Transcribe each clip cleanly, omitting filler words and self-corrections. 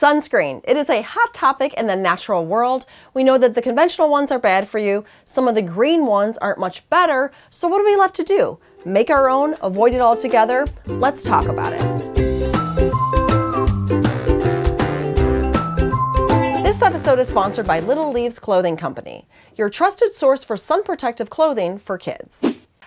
Sunscreen. It is a hot topic in the natural world. We know that the conventional ones are bad for you. Some of the green ones aren't much better. So what are we left to do? Make our own? Avoid it altogether? Let's talk about it. This episode is sponsored by Little Leaves Clothing Company, your trusted source for sun protective clothing for kids.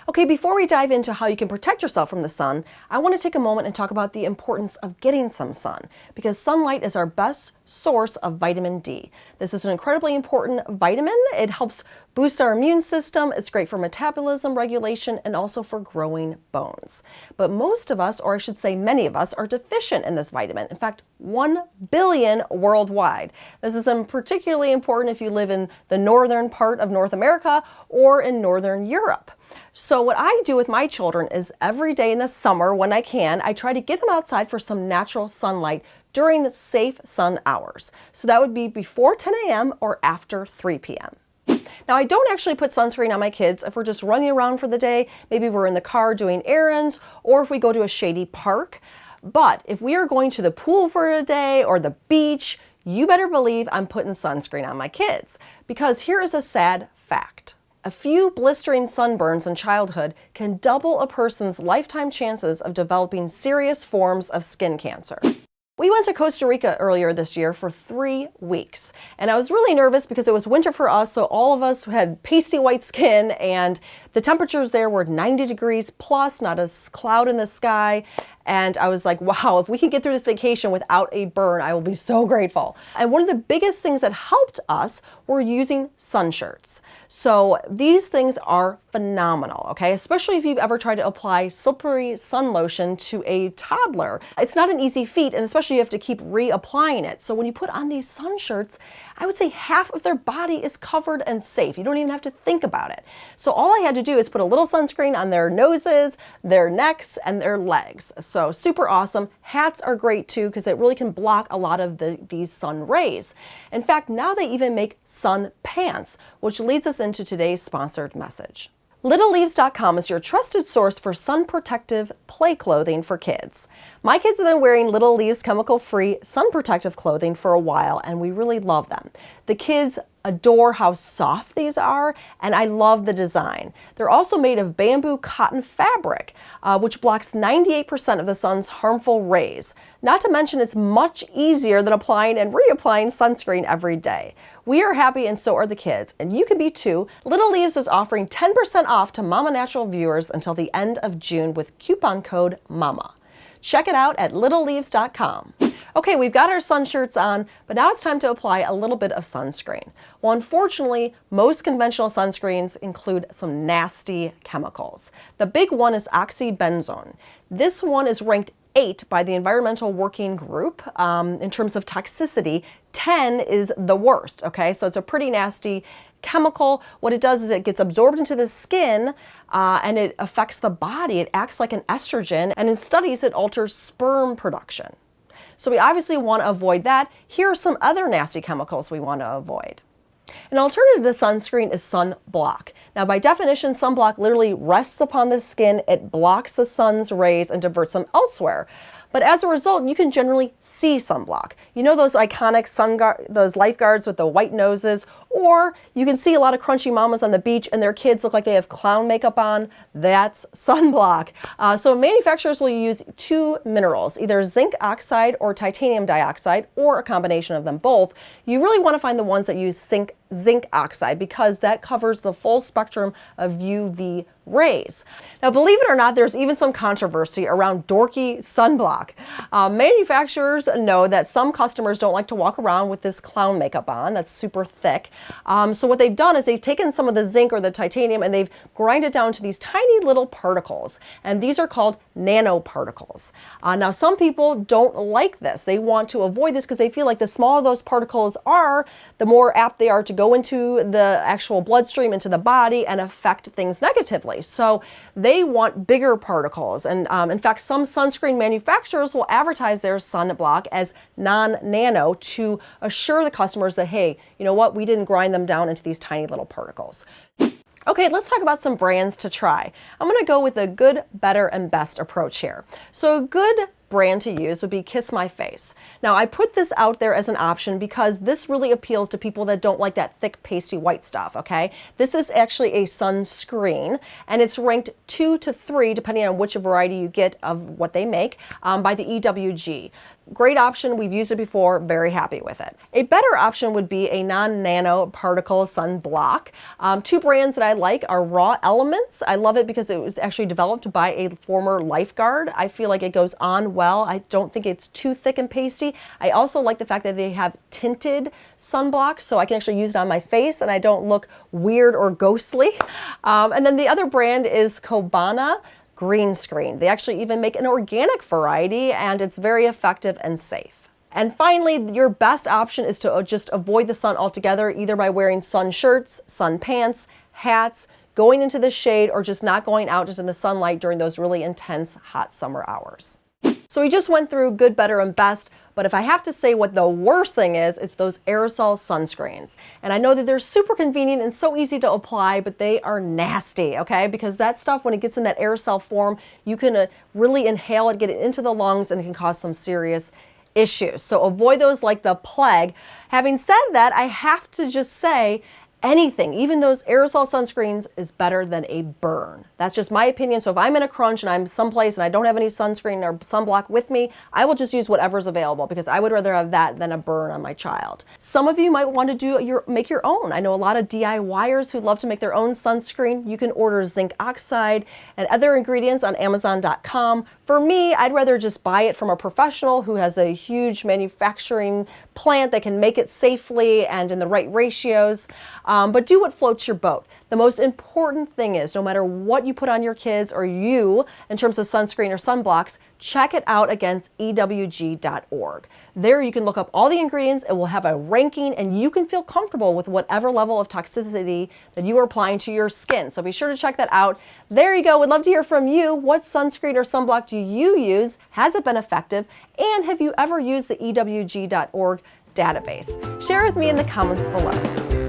Okay, before we dive into how you can protect yourself from the sun, I want to take a moment and talk about the importance of getting some sun, because sunlight is our best source of vitamin D. This is an incredibly important vitamin. It helps boost our immune system. It's great for metabolism regulation and also for growing bones. But most of us, or I should say many of us, are deficient in this vitamin. In fact, 1 billion worldwide. This is particularly important if you live in the northern part of North America or in Northern Europe. So what I do with my children is every day in the summer when I can, I try to get them outside for some natural sunlight during the safe sun hours. So that would be before 10 a.m. or after 3 p.m. Now, I don't actually put sunscreen on my kids if we're just running around for the day. Maybe we're in the car doing errands, or if we go to a shady park. But if we are going to the pool for a day or the beach, you better believe I'm putting sunscreen on my kids. Because here is a sad fact. A few blistering sunburns in childhood can double a person's lifetime chances of developing serious forms of skin cancer. We went to Costa Rica earlier this year for 3 weeks, and I was really nervous because it was winter for us, so all of us had pasty white skin, and the temperatures there were 90 degrees plus, not a cloud in the sky. And I was like, wow, if we can get through this vacation without a burn, I will be so grateful. And one of the biggest things that helped us were using sun shirts. So these things are phenomenal, okay? Especially if you've ever tried to apply slippery sun lotion to a toddler. It's not an easy feat, and especially you have to keep reapplying it. So when you put on these sun shirts, I would say half of their body is covered and safe. You don't even have to think about it. So all I had to do is put a little sunscreen on their noses, their necks, and their legs. So super awesome. Hats are great too because it really can block a lot of these sun rays. In fact, now they even make sun pants, which leads us into today's sponsored message. LittleLeaves.com is your trusted source for sun protective play clothing for kids. My kids have been wearing Little Leaves chemical-free sun protective clothing for a while, and we really love them. The kids adore how soft these are, and I love the design. They're also made of bamboo cotton fabric, which blocks 98% of the sun's harmful rays. Not to mention it's much easier than applying and reapplying sunscreen every day. We are happy and so are the kids, and you can be too. Little Leaves is offering 10% off to Mama Natural viewers until the end of June with coupon code MAMA. Check it out at littleleaves.com. Okay, we've got our sun shirts on, but now it's time to apply a little bit of sunscreen. Well, unfortunately, most conventional sunscreens include some nasty chemicals. The big one is oxybenzone. This one is ranked 8 by the Environmental Working Group in terms of toxicity. 10 is the worst, okay? So it's a pretty nasty chemical. What it does is it gets absorbed into the skin and it affects the body. It acts like an estrogen, and in studies it alters sperm production. So we obviously want to avoid that. Here are some other nasty chemicals we want to avoid. An alternative to sunscreen is sunblock. Now, by definition, sunblock literally rests upon the skin. It blocks the sun's rays and diverts them elsewhere. But as a result, you can generally see sunblock. You know those iconic those lifeguards with the white noses? Or you can see a lot of crunchy mamas on the beach and their kids look like they have clown makeup on. That's sunblock. So manufacturers will use 2 minerals, either zinc oxide or titanium dioxide, or a combination of them both. You really want to find the ones that use zinc oxide because that covers the full spectrum of UV rays. Now, believe it or not, there's even some controversy around dorky sunblock. Manufacturers know that some customers don't like to walk around with this clown makeup on that's super thick. So what they've done is they've taken some of the zinc or the titanium and they've grinded it down to these tiny little particles, and these are called nanoparticles. Now, some people don't like this. They want to avoid this because they feel like the smaller those particles are, the more apt they are to go into the actual bloodstream, into the body, and affect things negatively. So they want bigger particles. And in fact, some sunscreen manufacturers will advertise their sunblock as non-nano to assure the customers that, hey, you know what, we didn't grind them down into these tiny little particles. Okay, let's talk about some brands to try. I'm going to go with the good, better, and best approach here. So a good brand to use would be Kiss My Face. Now, I put this out there as an option because this really appeals to people that don't like that thick, pasty white stuff, okay? This is actually a sunscreen, and it's ranked 2 to 3, depending on which variety you get of what they make, by the EWG. Great option. We've used it before. Very happy with it. A better option would be a non-nano particle sunblock. Two brands that I like are Raw Elements. I love it because it was actually developed by a former lifeguard. I feel like it goes on well. I don't think it's too thick and pasty. I also like the fact that they have tinted sunblocks, so I can actually use it on my face and I don't look weird or ghostly. And then the other brand is Kobana Green Screen. They actually even make an organic variety, and it's very effective and safe. And finally, your best option is to just avoid the sun altogether, either by wearing sun shirts, sun pants, hats, going into the shade, or just not going out into the sunlight during those really intense hot summer hours. So we just went through good, better, and best, but if I have to say what the worst thing is, it's those aerosol sunscreens. And I know that they're super convenient and so easy to apply, but they are nasty, okay? Because that stuff, when it gets in that aerosol form, you can really inhale it, get it into the lungs, and it can cause some serious issues. So avoid those like the plague. Having said that, I have to just say, anything, even those aerosol sunscreens, is better than a burn. That's just my opinion. So if I'm in a crunch and I'm someplace and I don't have any sunscreen or sunblock with me, I will just use whatever's available because I would rather have that than a burn on my child. Some of you might want to make your own. I know a lot of DIYers who love to make their own sunscreen. You can order zinc oxide and other ingredients on Amazon.com. For me, I'd rather just buy it from a professional who has a huge manufacturing plant that can make it safely and in the right ratios. But do what floats your boat. The most important thing is, no matter what you put on your kids or you in terms of sunscreen or sunblocks, check it out against EWG.org. There you can look up all the ingredients, it will have a ranking, and you can feel comfortable with whatever level of toxicity that you are applying to your skin. So be sure to check that out. There you go. We'd love to hear from you. What sunscreen or sunblock do you use? Has it been effective? And have you ever used the EWG.org database? Share with me in the comments below.